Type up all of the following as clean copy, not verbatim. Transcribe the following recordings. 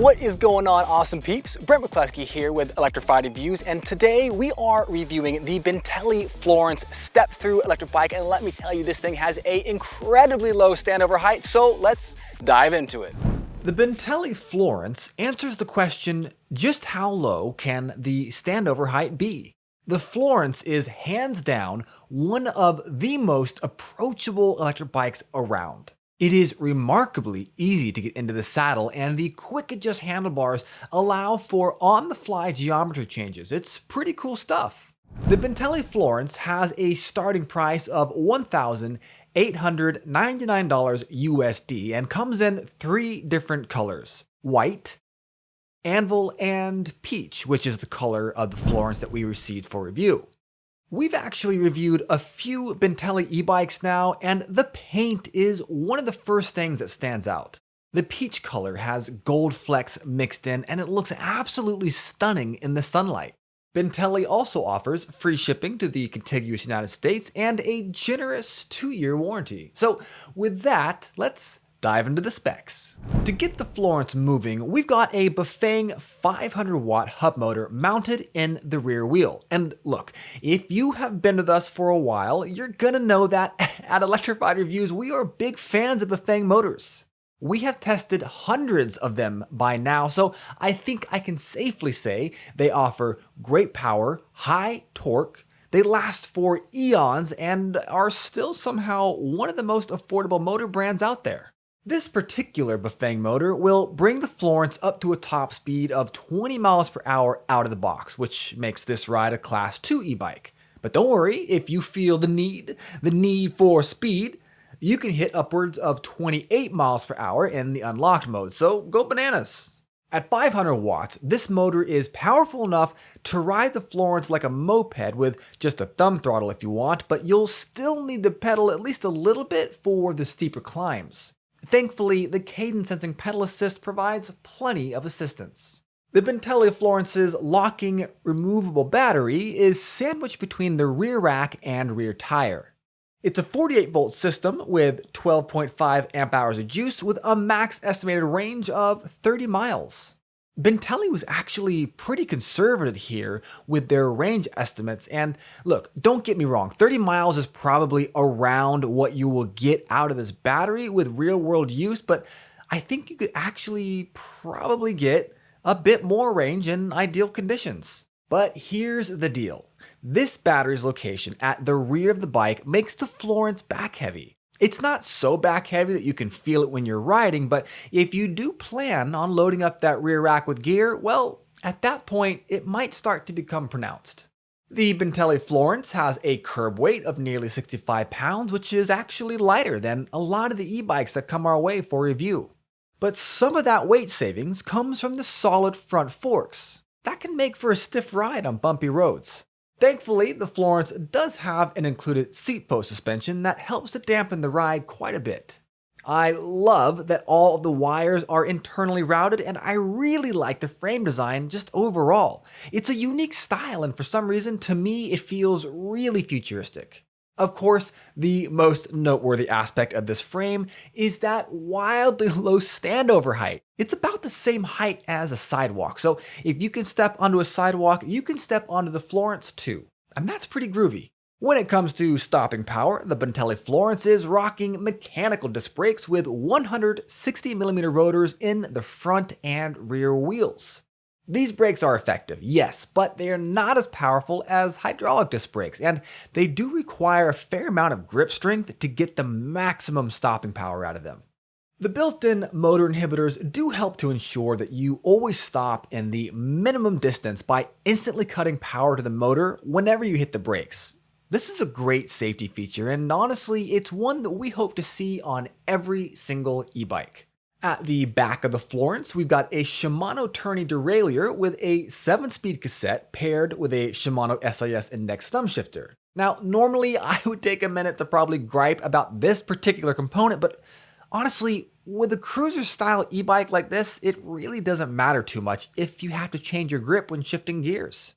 What is going on, awesome peeps? Brent McCluskey here with Electrified Reviews, and today we are reviewing the Bintelli Florence step-through electric bike, and let me tell you, this thing has an incredibly low standover height, so let's dive into it. The Bintelli Florence answers the question, just how low can the standover height be? The Florence is hands down one of the most approachable electric bikes around. It is remarkably easy to get into the saddle, and the quick adjust handlebars allow for on-the-fly geometry changes. It's pretty cool stuff. The Bintelli Florence has a starting price of $1,899 USD and comes in three different colors: white, anvil, and peach, which is the color of the Florence that we received for review. We've actually reviewed a few Bintelli e-bikes now, and the paint is one of the first things that stands out. The peach color has gold flecks mixed in, and it looks absolutely stunning in the sunlight. Bintelli also offers free shipping to the contiguous United States and a generous 2-year warranty. So with that, let's dive into the specs. To get the Florence moving, we've got a Bafang 500-watt hub motor mounted in the rear wheel. And look, if you have been with us for a while, you're gonna know that at Electrified Reviews, we are big fans of Bafang motors. We have tested hundreds of them by now, so I think I can safely say they offer great power, high torque, they last for eons, and are still somehow one of the most affordable motor brands out there. This particular Bafang motor will bring the Florence up to a top speed of 20 miles per hour out of the box, which makes this ride a Class 2 e-bike. But don't worry, if you feel the need for speed, you can hit upwards of 28 miles per hour in the unlocked mode, so go bananas. At 500 watts, this motor is powerful enough to ride the Florence like a moped with just a thumb throttle if you want, but you'll still need to pedal at least a little bit for the steeper climbs. Thankfully, the cadence sensing pedal assist provides plenty of assistance. The Bintelli Florence's locking removable battery is sandwiched between the rear rack and rear tire. It's a 48-volt system with 12.5 amp hours of juice with a max estimated range of 30 miles. Bintelli was actually pretty conservative here with their range estimates, and look, don't get me wrong, 30 miles is probably around what you will get out of this battery with real-world use, but I think you could actually probably get a bit more range in ideal conditions. But here's the deal. This battery's location at the rear of the bike makes the Florence back heavy. It's not so back heavy that you can feel it when you're riding, but if you do plan on loading up that rear rack with gear, well, at that point, it might start to become pronounced. The Bintelli Florence has a curb weight of nearly 65 pounds, which is actually lighter than a lot of the e-bikes that come our way for review. But some of that weight savings comes from the solid front forks. That can make for a stiff ride on bumpy roads. Thankfully, the Florence does have an included seat post suspension that helps to dampen the ride quite a bit. I love that all of the wires are internally routed, and I really like the frame design just overall. It's a unique style, and for some reason, to me, it feels really futuristic. Of course, the most noteworthy aspect of this frame is that wildly low standover height. It's about the same height as a sidewalk, so if you can step onto a sidewalk, you can step onto the Florence too. And that's pretty groovy. When it comes to stopping power, the Bintelli Florence is rocking mechanical disc brakes with 160mm rotors in the front and rear wheels. These brakes are effective, yes, but they are not as powerful as hydraulic disc brakes, and they do require a fair amount of grip strength to get the maximum stopping power out of them. The built-in motor inhibitors do help to ensure that you always stop in the minimum distance by instantly cutting power to the motor whenever you hit the brakes. This is a great safety feature, and honestly, it's one that we hope to see on every single e-bike. At the back of the Florence, we've got a Shimano tourney derailleur with a 7-speed cassette paired with a Shimano SIS index thumb shifter. Now, normally I would take a minute to probably gripe about this particular component, but honestly, with a cruiser-style e-bike like this, it really doesn't matter too much if you have to change your grip when shifting gears.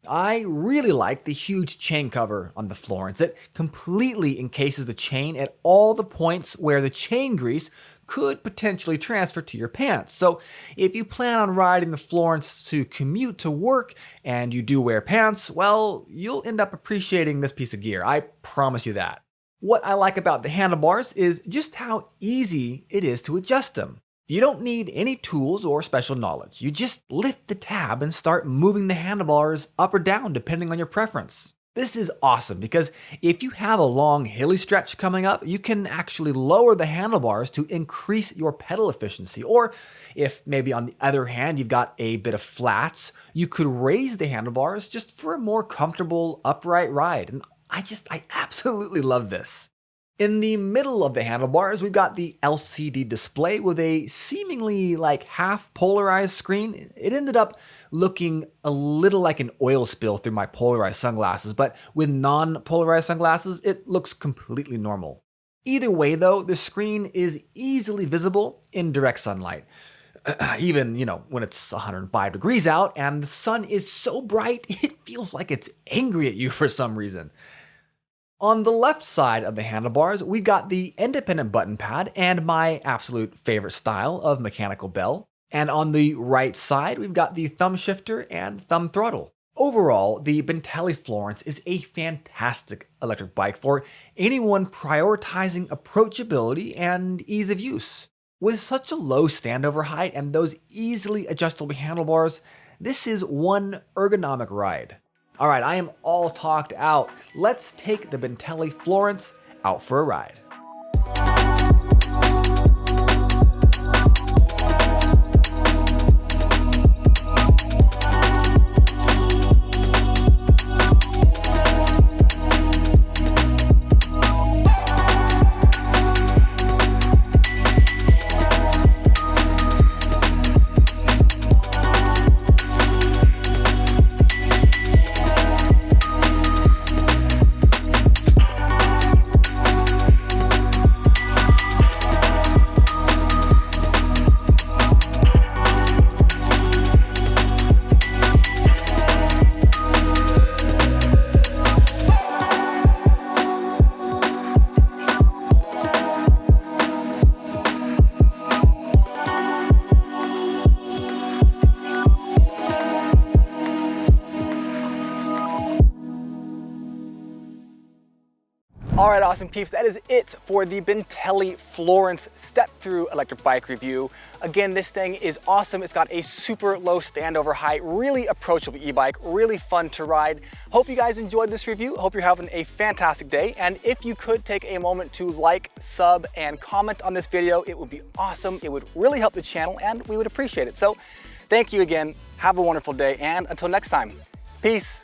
I really like the huge chain cover on the Florence. It completely encases the chain at all the points where the chain grease could potentially transfer to your pants. So if you plan on riding the Florence to commute to work and you do wear pants, well, you'll end up appreciating this piece of gear. I promise you that. What I like about the handlebars is just how easy it is to adjust them. You don't need any tools or special knowledge. You just lift the tab and start moving the handlebars up or down depending on your preference. This is awesome because if you have a long hilly stretch coming up, you can actually lower the handlebars to increase your pedal efficiency. Or if maybe on the other hand you've got a bit of flats, you could raise the handlebars just for a more comfortable upright ride. And I absolutely love this. In the middle of the handlebars, we've got the LCD display with a seemingly like half polarized screen. It ended up looking a little like an oil spill through my polarized sunglasses, but with non-polarized sunglasses, it looks completely normal. Either way though, the screen is easily visible in direct sunlight. Even, when it's 105 degrees out and the sun is so bright, it feels like it's angry at you for some reason. On the left side of the handlebars, we've got the independent button pad and my absolute favorite style of mechanical bell. And on the right side, we've got the thumb shifter and thumb throttle. Overall, the Bintelli Florence is a fantastic electric bike for anyone prioritizing approachability and ease of use. With such a low standover height and those easily adjustable handlebars, this is one ergonomic ride. All right, I am all talked out. Let's take the Bintelli Florence out for a ride. All right, awesome peeps, that is it for the Bintelli Florence step-through electric bike review. Again, this thing is awesome. It's got a super low standover height, really approachable e-bike, really fun to ride. Hope you guys enjoyed this review. Hope you're having a fantastic day. And if you could take a moment to like, sub, and comment on this video, it would be awesome. It would really help the channel and we would appreciate it. So thank you again. Have a wonderful day. And until next time, peace.